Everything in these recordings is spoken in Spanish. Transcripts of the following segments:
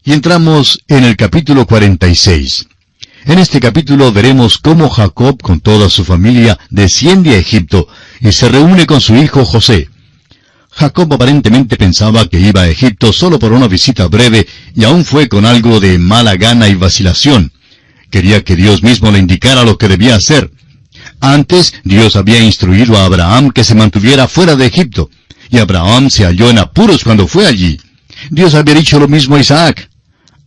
Y entramos en el capítulo 46. En este capítulo veremos cómo Jacob con toda su familia desciende a Egipto y se reúne con su hijo José. Jacob aparentemente pensaba que iba a Egipto solo por una visita breve y aún fue con algo de mala gana y vacilación. Quería que Dios mismo le indicara lo que debía hacer. Antes, Dios había instruido a Abraham que se mantuviera fuera de Egipto, y Abraham se halló en apuros cuando fue allí. Dios había dicho lo mismo a Isaac.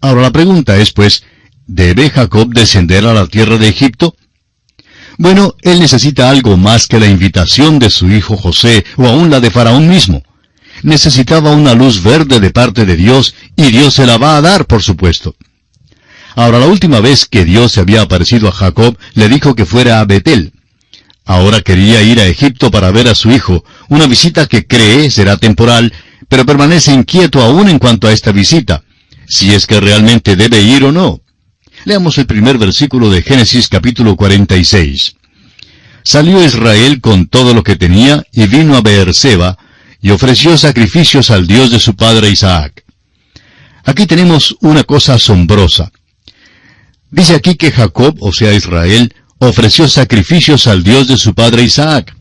Ahora la pregunta es, pues, ¿debe Jacob descender a la tierra de Egipto? Bueno, él necesita algo más que la invitación de su hijo José, o aún la de Faraón mismo. Necesitaba una luz verde de parte de Dios, y Dios se la va a dar, por supuesto. Ahora, la última vez que Dios se había aparecido a Jacob, le dijo que fuera a Betel. Ahora quería ir a Egipto para ver a su hijo, una visita que cree será temporal, pero permanece inquieto aún en cuanto a esta visita, si es que realmente debe ir o no. Leamos el primer versículo de Génesis capítulo 46. Salió Israel con todo lo que tenía y vino a Beerseba, y ofreció sacrificios al Dios de su padre Isaac. Aquí tenemos una cosa asombrosa. Dice aquí que Jacob, o sea Israel, ofreció sacrificios al Dios de su padre Isaac.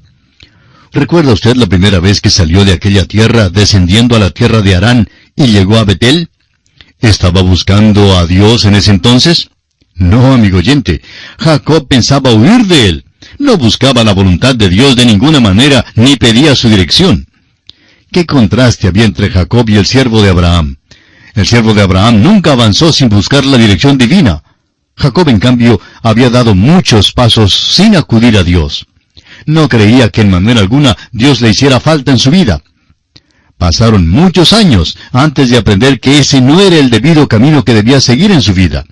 ¿Recuerda usted la primera vez que salió de aquella tierra descendiendo a la tierra de Harán y llegó a Betel? ¿Estaba buscando a Dios en ese entonces? No, amigo oyente. Jacob pensaba huir de él. No buscaba la voluntad de Dios de ninguna manera, ni pedía su dirección. ¿Qué contraste había entre Jacob y el siervo de Abraham? El siervo de Abraham nunca avanzó sin buscar la dirección divina. Jacob, en cambio, había dado muchos pasos sin acudir a Dios. No creía que en manera alguna Dios le hiciera falta en su vida. Pasaron muchos años antes de aprender que ese no era el debido camino que debía seguir en su vida.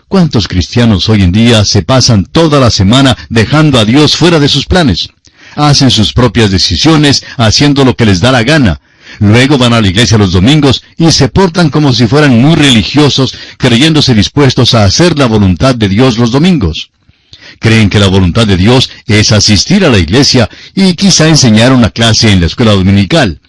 ¿Cuántos cristianos hoy en día se pasan toda la semana dejando a Dios fuera de sus planes? Hacen sus propias decisiones, haciendo lo que les da la gana. Luego van a la iglesia los domingos y se portan como si fueran muy religiosos, creyéndose dispuestos a hacer la voluntad de Dios los domingos. Creen que la voluntad de Dios es asistir a la iglesia y quizá enseñar una clase en la escuela dominical.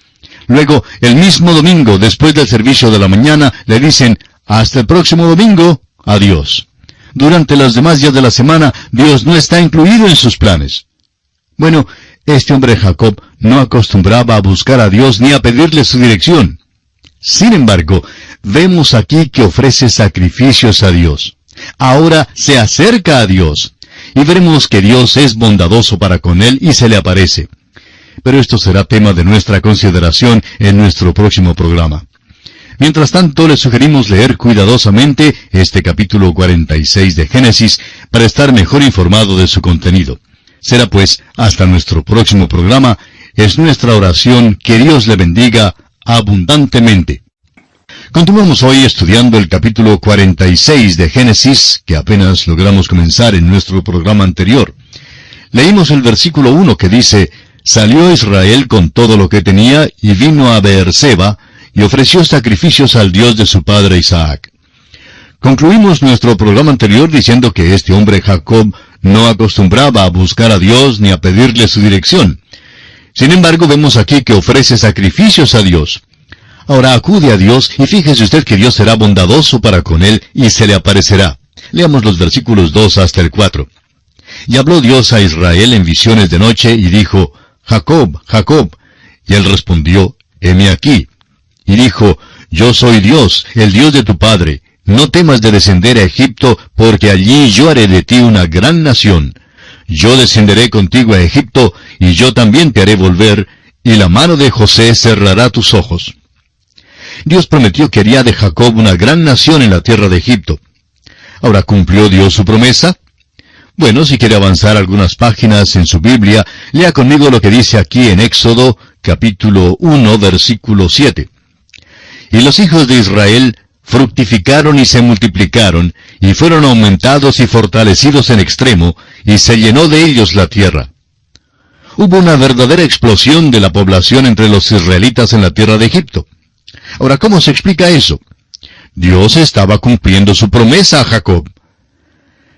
Luego, el mismo domingo, después del servicio de la mañana, le dicen, hasta el próximo domingo, adiós. Durante los demás días de la semana, Dios no está incluido en sus planes. Bueno, este hombre Jacob no acostumbraba a buscar a Dios ni a pedirle su dirección. Sin embargo, vemos aquí que ofrece sacrificios a Dios. Ahora se acerca a Dios. Y veremos que Dios es bondadoso para con él y se le aparece. Pero esto será tema de nuestra consideración en nuestro próximo programa. Mientras tanto, le sugerimos leer cuidadosamente este capítulo 46 de Génesis para estar mejor informado de su contenido. Será pues, hasta nuestro próximo programa, es nuestra oración que Dios le bendiga abundantemente. Continuamos hoy estudiando el capítulo 46 de Génesis, que apenas logramos comenzar en nuestro programa anterior. Leímos el versículo 1 que dice, Salió Israel con todo lo que tenía y vino a Beerseba, y ofreció sacrificios al Dios de su padre Isaac. Concluimos nuestro programa anterior diciendo que este hombre Jacob no acostumbraba a buscar a Dios ni a pedirle su dirección. Sin embargo, vemos aquí que ofrece sacrificios a Dios. Ahora acude a Dios y fíjese usted que Dios será bondadoso para con él y se le aparecerá. Leamos los versículos 2 hasta el 4. Y habló Dios a Israel en visiones de noche y dijo, Jacob, Jacob. Y él respondió, heme aquí. Y dijo, yo soy Dios, el Dios de tu padre. No temas de descender a Egipto, porque allí yo haré de ti una gran nación. Yo descenderé contigo a Egipto, y yo también te haré volver, y la mano de José cerrará tus ojos. Dios prometió que haría de Jacob una gran nación en la tierra de Egipto. Ahora, ¿cumplió Dios su promesa? Bueno, si quiere avanzar algunas páginas en su Biblia, lea conmigo lo que dice aquí en Éxodo, capítulo 1, versículo 7. Y los hijos de Israel fructificaron y se multiplicaron, y fueron aumentados y fortalecidos en extremo, y se llenó de ellos la tierra. Hubo una verdadera explosión de la población entre los israelitas en la tierra de Egipto. Ahora, ¿cómo se explica eso? Dios estaba cumpliendo su promesa a Jacob.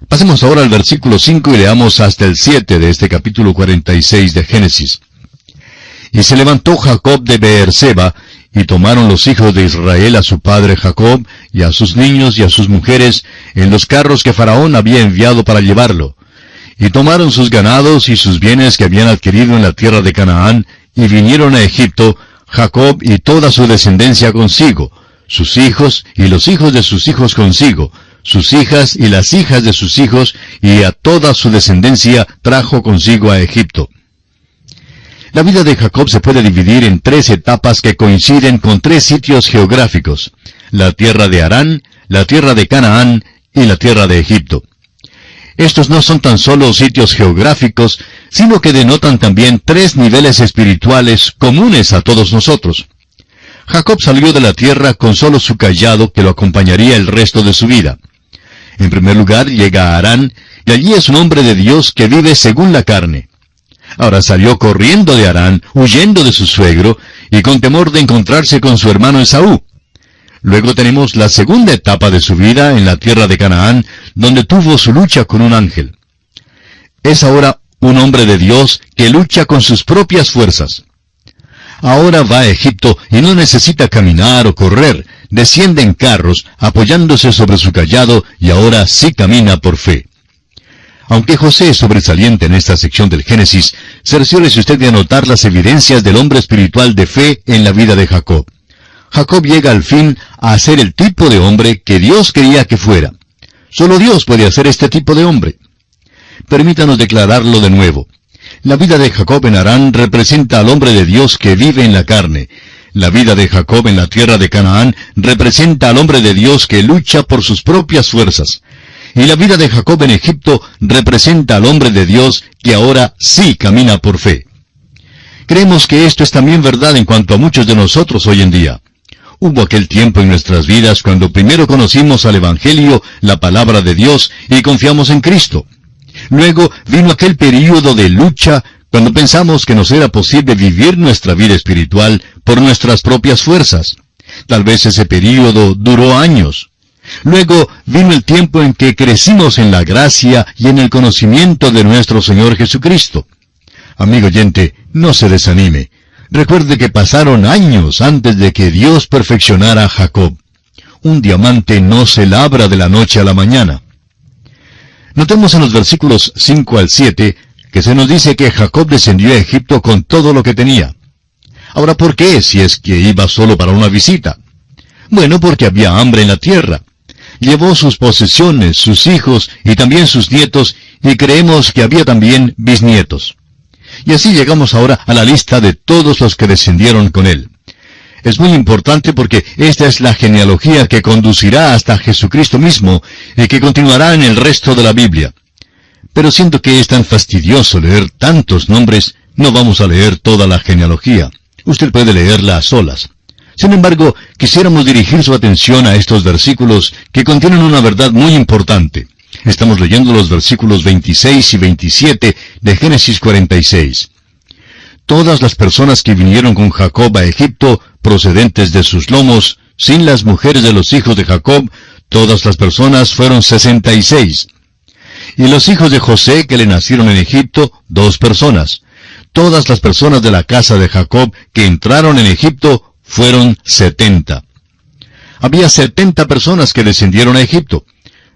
Pasemos ahora al versículo 5 y leamos hasta el 7 de este capítulo 46 de Génesis. Y se levantó Jacob de Beerseba, y tomaron los hijos de Israel a su padre Jacob, y a sus niños y a sus mujeres, en los carros que Faraón había enviado para llevarlo. Y tomaron sus ganados y sus bienes que habían adquirido en la tierra de Canaán, y vinieron a Egipto, Jacob y toda su descendencia consigo, sus hijos y los hijos de sus hijos consigo, sus hijas y las hijas de sus hijos, y a toda su descendencia trajo consigo a Egipto. La vida de Jacob se puede dividir en 3 etapas que coinciden con 3 sitios geográficos: la tierra de Harán, la tierra de Canaán y la tierra de Egipto. Estos no son tan solo sitios geográficos, sino que denotan también 3 niveles espirituales comunes a todos nosotros. Jacob salió de la tierra con solo su cayado que lo acompañaría el resto de su vida. En primer lugar llega a Harán, y allí es un hombre de Dios que vive según la carne. Ahora salió corriendo de Harán, huyendo de su suegro, y con temor de encontrarse con su hermano Esaú. Luego tenemos la segunda etapa de su vida en la tierra de Canaán, donde tuvo su lucha con un ángel. Es ahora un hombre de Dios que lucha con sus propias fuerzas. Ahora va a Egipto y no necesita caminar o correr, desciende en carros, apoyándose sobre su cayado, y ahora sí camina por fe. Aunque José es sobresaliente en esta sección del Génesis, cerciórese usted de anotar las evidencias del hombre espiritual de fe en la vida de Jacob. Jacob llega al fin a ser el tipo de hombre que Dios quería que fuera. Solo Dios puede hacer este tipo de hombre. Permítanos declararlo de nuevo. La vida de Jacob en Harán representa al hombre de Dios que vive en la carne. La vida de Jacob en la tierra de Canaán representa al hombre de Dios que lucha por sus propias fuerzas. Y la vida de Jacob en Egipto representa al hombre de Dios que ahora sí camina por fe. Creemos que esto es también verdad en cuanto a muchos de nosotros hoy en día. Hubo aquel tiempo en nuestras vidas cuando primero conocimos al Evangelio, la palabra de Dios, y confiamos en Cristo. Luego vino aquel período de lucha cuando pensamos que nos era posible vivir nuestra vida espiritual por nuestras propias fuerzas. Tal vez ese período duró años. Luego vino el tiempo en que crecimos en la gracia y en el conocimiento de nuestro Señor Jesucristo. Amigo oyente, no se desanime. Recuerde que pasaron años antes de que Dios perfeccionara a Jacob. Un diamante no se labra de la noche a la mañana. Notemos en los versículos 5 al 7 que se nos dice que Jacob descendió a Egipto con todo lo que tenía. Ahora, ¿por qué si es que iba solo para una visita? Bueno, porque había hambre en la tierra. Llevó sus posesiones, sus hijos y también sus nietos, y creemos que había también bisnietos. Y así llegamos ahora a la lista de todos los que descendieron con él. Es muy importante porque esta es la genealogía que conducirá hasta Jesucristo mismo y que continuará en el resto de la Biblia. Pero siento que es tan fastidioso leer tantos nombres, no vamos a leer toda la genealogía. Usted puede leerla a solas. Sin embargo, quisiéramos dirigir su atención a estos versículos que contienen una verdad muy importante. Estamos leyendo los versículos 26 y 27 de Génesis 46. Todas las personas que vinieron con Jacob a Egipto, procedentes de sus lomos, sin las mujeres de los hijos de Jacob, todas las personas fueron 66. Y los hijos de José que le nacieron en Egipto, 2 personas. Todas las personas de la casa de Jacob que entraron en Egipto fueron 70. Había 70 personas que descendieron a Egipto.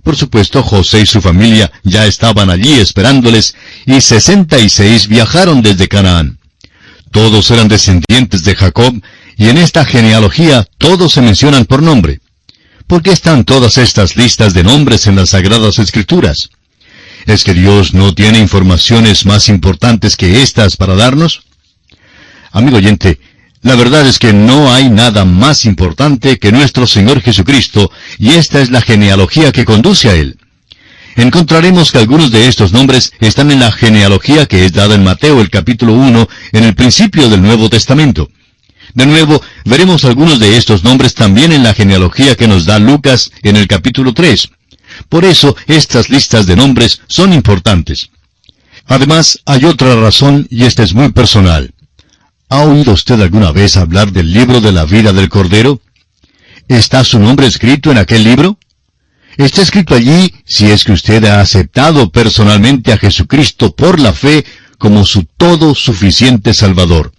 Por supuesto, José y su familia ya estaban allí esperándoles, y 66 viajaron desde Canaán. Todos eran descendientes de Jacob, y en esta genealogía todos se mencionan por nombre. ¿Por qué están todas estas listas de nombres en las Sagradas Escrituras? ¿Es que Dios no tiene informaciones más importantes que estas para darnos? Amigo oyente, la verdad es que no hay nada más importante que nuestro Señor Jesucristo, y esta es la genealogía que conduce a Él. Encontraremos que algunos de estos nombres están en la genealogía que es dada en Mateo, el capítulo 1, en el principio del Nuevo Testamento. De nuevo, veremos algunos de estos nombres también en la genealogía que nos da Lucas en el capítulo 3. Por eso, estas listas de nombres son importantes. Además, hay otra razón, y esta es muy personal. ¿Ha oído usted alguna vez hablar del libro de la vida del Cordero? ¿Está su nombre escrito en aquel libro? Está escrito allí si es que usted ha aceptado personalmente a Jesucristo por la fe como su todo suficiente Salvador.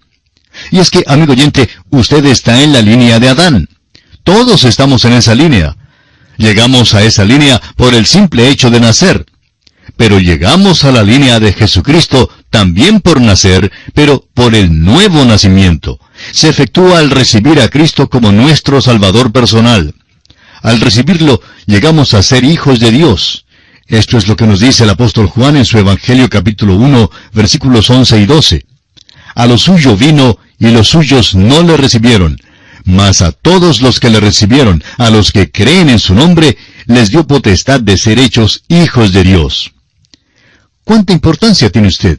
Y es que, amigo oyente, usted está en la línea de Adán. Todos estamos en esa línea. Llegamos a esa línea por el simple hecho de nacer. Pero llegamos a la línea de Jesucristo también por nacer, pero por el nuevo nacimiento. Se efectúa al recibir a Cristo como nuestro Salvador personal. Al recibirlo, llegamos a ser hijos de Dios. Esto es lo que nos dice el apóstol Juan en su Evangelio capítulo 1, versículos 11 y 12. A lo suyo vino, y los suyos no le recibieron. Mas a todos los que le recibieron, a los que creen en su nombre, les dio potestad de ser hechos hijos de Dios. ¿Cuánta importancia tiene usted?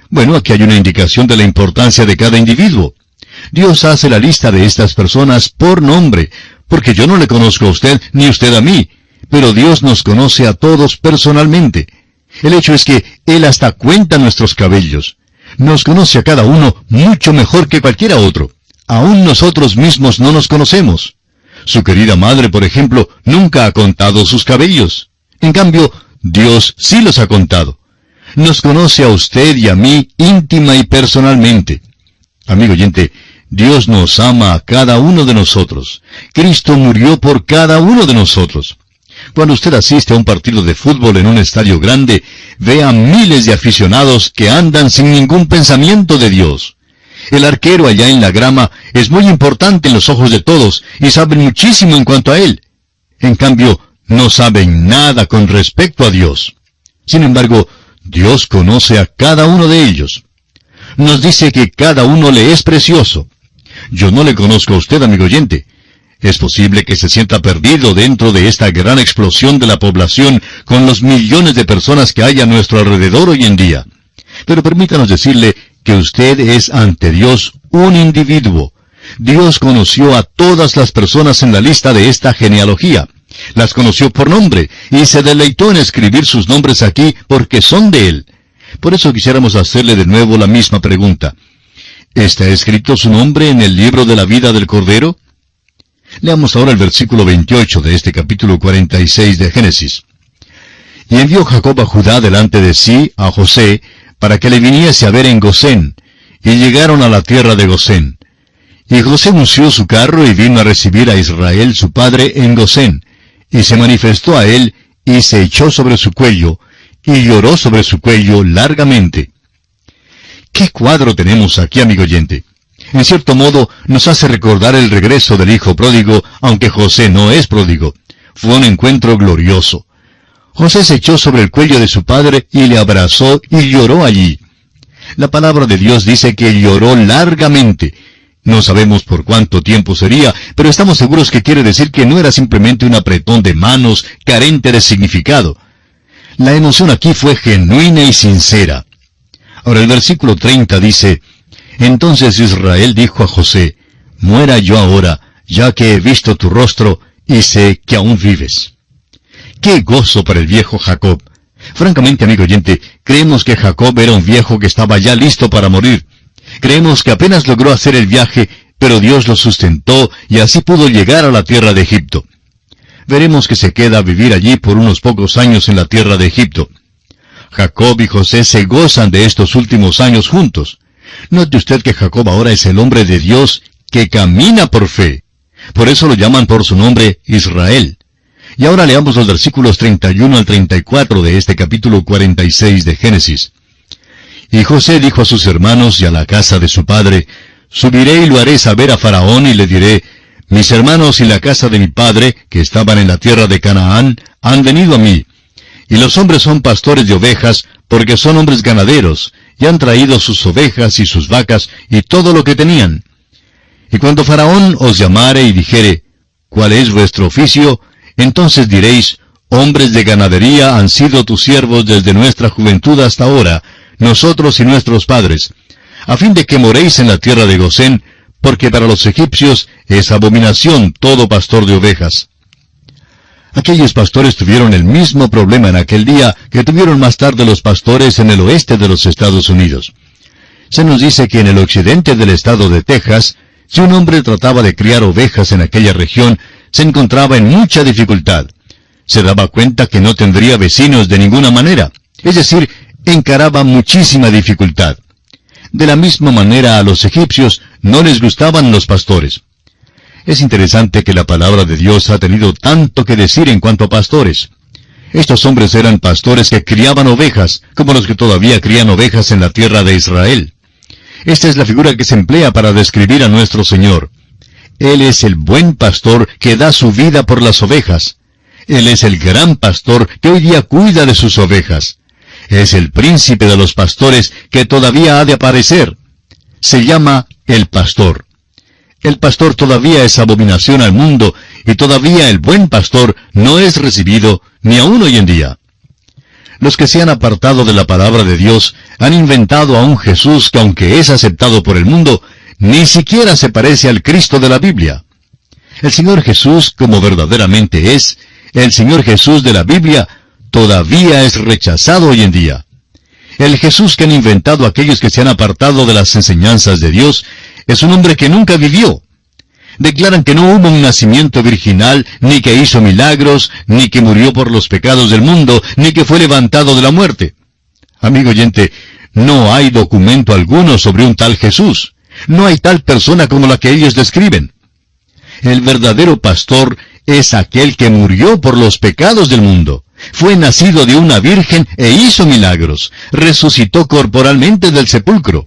Bueno, aquí hay una indicación de la importancia de cada individuo. Dios hace la lista de estas personas por nombre, porque yo no le conozco a usted, ni usted a mí, pero Dios nos conoce a todos personalmente. El hecho es que Él hasta cuenta nuestros cabellos. Nos conoce a cada uno mucho mejor que cualquiera otro. Aún nosotros mismos no nos conocemos. Su querida madre, por ejemplo, nunca ha contado sus cabellos. En cambio, Dios sí los ha contado. Nos conoce a usted y a mí íntima y personalmente. Amigo oyente, Dios nos ama a cada uno de nosotros. Cristo murió por cada uno de nosotros. Cuando usted asiste a un partido de fútbol en un estadio grande, ve a miles de aficionados que andan sin ningún pensamiento de Dios. El arquero allá en la grama es muy importante en los ojos de todos y saben muchísimo en cuanto a él. En cambio, no saben nada con respecto a Dios. Sin embargo, Dios conoce a cada uno de ellos. Nos dice que cada uno le es precioso. Yo no le conozco a usted, amigo oyente. Es posible que se sienta perdido dentro de esta gran explosión de la población con los millones de personas que hay a nuestro alrededor hoy en día. Pero permítanos decirle que usted es ante Dios un individuo. Dios conoció a todas las personas en la lista de esta genealogía. Las conoció por nombre y se deleitó en escribir sus nombres aquí porque son de Él. Por eso quisiéramos hacerle de nuevo la misma pregunta. ¿Está escrito su nombre en el libro de la vida del Cordero? Leamos ahora el versículo 28 de este capítulo 46 de Génesis. Y envió Jacob a Judá delante de sí, a José, para que le viniese a ver en Gosén, y llegaron a la tierra de Gosén. Y José unció su carro y vino a recibir a Israel su padre en Gosén, y se manifestó a él, y se echó sobre su cuello, y lloró sobre su cuello largamente. ¿Qué cuadro tenemos aquí, amigo oyente? En cierto modo, nos hace recordar el regreso del hijo pródigo, aunque José no es pródigo. Fue un encuentro glorioso. José se echó sobre el cuello de su padre y le abrazó y lloró allí. La palabra de Dios dice que lloró largamente. No sabemos por cuánto tiempo sería, pero estamos seguros que quiere decir que no era simplemente un apretón de manos carente de significado. La emoción aquí fue genuina y sincera. Ahora el versículo 30 dice, Entonces Israel dijo a José, Muera yo ahora, ya que he visto tu rostro, y sé que aún vives. ¡Qué gozo para el viejo Jacob! Francamente, amigo oyente, creemos que Jacob era un viejo que estaba ya listo para morir. Creemos que apenas logró hacer el viaje, pero Dios lo sustentó y así pudo llegar a la tierra de Egipto. Veremos que se queda a vivir allí por unos pocos años en la tierra de Egipto. Jacob y José se gozan de estos últimos años juntos. Note usted que Jacob ahora es el hombre de Dios que camina por fe. Por eso lo llaman por su nombre Israel. Y ahora leamos los versículos 31 al 34 de este capítulo 46 de Génesis. Y José dijo a sus hermanos y a la casa de su padre, Subiré y lo haré saber a Faraón y le diré, Mis hermanos y la casa de mi padre, que estaban en la tierra de Canaán, han venido a mí. Y los hombres son pastores de ovejas, porque son hombres ganaderos, y han traído sus ovejas y sus vacas y todo lo que tenían. Y cuando Faraón os llamare y dijere, ¿cuál es vuestro oficio? Entonces diréis, hombres de ganadería han sido tus siervos desde nuestra juventud hasta ahora, nosotros y nuestros padres, a fin de que moréis en la tierra de Gosén, porque para los egipcios es abominación todo pastor de ovejas. Aquellos pastores tuvieron el mismo problema en aquel día que tuvieron más tarde los pastores en el oeste de los Estados Unidos. Se nos dice que en el occidente del estado de Texas, si un hombre trataba de criar ovejas en aquella región, se encontraba en mucha dificultad. Se daba cuenta que no tendría vecinos de ninguna manera, es decir, encaraba muchísima dificultad. De la misma manera a los egipcios no les gustaban los pastores. Es interesante que la palabra de Dios ha tenido tanto que decir en cuanto a pastores. Estos hombres eran pastores que criaban ovejas, como los que todavía crían ovejas en la tierra de Israel. Esta es la figura que se emplea para describir a nuestro Señor. Él es el buen pastor que da su vida por las ovejas. Él es el gran pastor que hoy día cuida de sus ovejas. Es el príncipe de los pastores que todavía ha de aparecer. Se llama el pastor. El pastor todavía es abominación al mundo, y todavía el buen pastor no es recibido, ni aún hoy en día. Los que se han apartado de la palabra de Dios han inventado a un Jesús que, aunque es aceptado por el mundo, ni siquiera se parece al Cristo de la Biblia. El Señor Jesús, como verdaderamente es, el Señor Jesús de la Biblia, todavía es rechazado hoy en día. El Jesús que han inventado aquellos que se han apartado de las enseñanzas de Dios es un hombre que nunca vivió. Declaran que no hubo un nacimiento virginal, ni que hizo milagros, ni que murió por los pecados del mundo, ni que fue levantado de la muerte. Amigo oyente, no hay documento alguno sobre un tal Jesús. No hay tal persona como la que ellos describen. El verdadero pastor es aquel que murió por los pecados del mundo. Fue nacido de una virgen e hizo milagros. Resucitó corporalmente del sepulcro.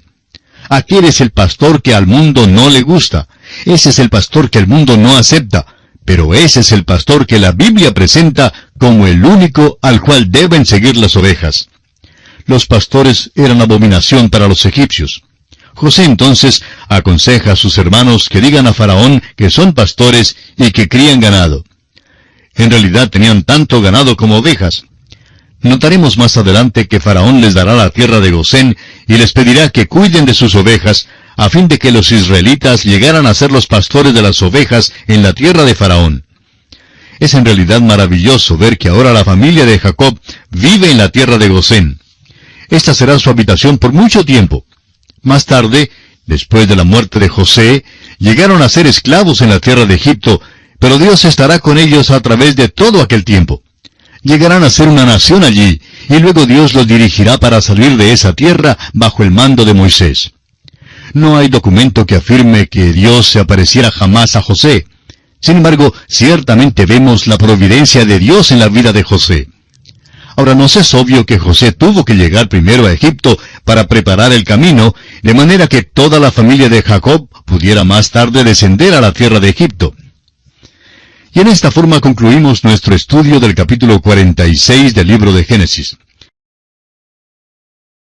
Aquel es el pastor que al mundo no le gusta. Ese es el pastor que el mundo no acepta. Pero ese es el pastor que la Biblia presenta como el único al cual deben seguir las ovejas. Los pastores eran abominación para los egipcios. José entonces aconseja a sus hermanos que digan a Faraón que son pastores y que crían ganado. En realidad tenían tanto ganado como ovejas. Notaremos más adelante que Faraón les dará la tierra de Gosén y les pedirá que cuiden de sus ovejas, a fin de que los israelitas llegaran a ser los pastores de las ovejas en la tierra de Faraón. Es en realidad maravilloso ver que ahora la familia de Jacob vive en la tierra de Gosén. Esta será su habitación por mucho tiempo. Más tarde, después de la muerte de José, llegaron a ser esclavos en la tierra de Egipto, pero Dios estará con ellos a través de todo aquel tiempo. Llegarán a ser una nación allí, y luego Dios los dirigirá para salir de esa tierra bajo el mando de Moisés. No hay documento que afirme que Dios se apareciera jamás a José. Sin embargo, ciertamente vemos la providencia de Dios en la vida de José. Ahora, nos es obvio que José tuvo que llegar primero a Egipto para preparar el camino, de manera que toda la familia de Jacob pudiera más tarde descender a la tierra de Egipto. Y en esta forma concluimos nuestro estudio del capítulo 46 del libro de Génesis.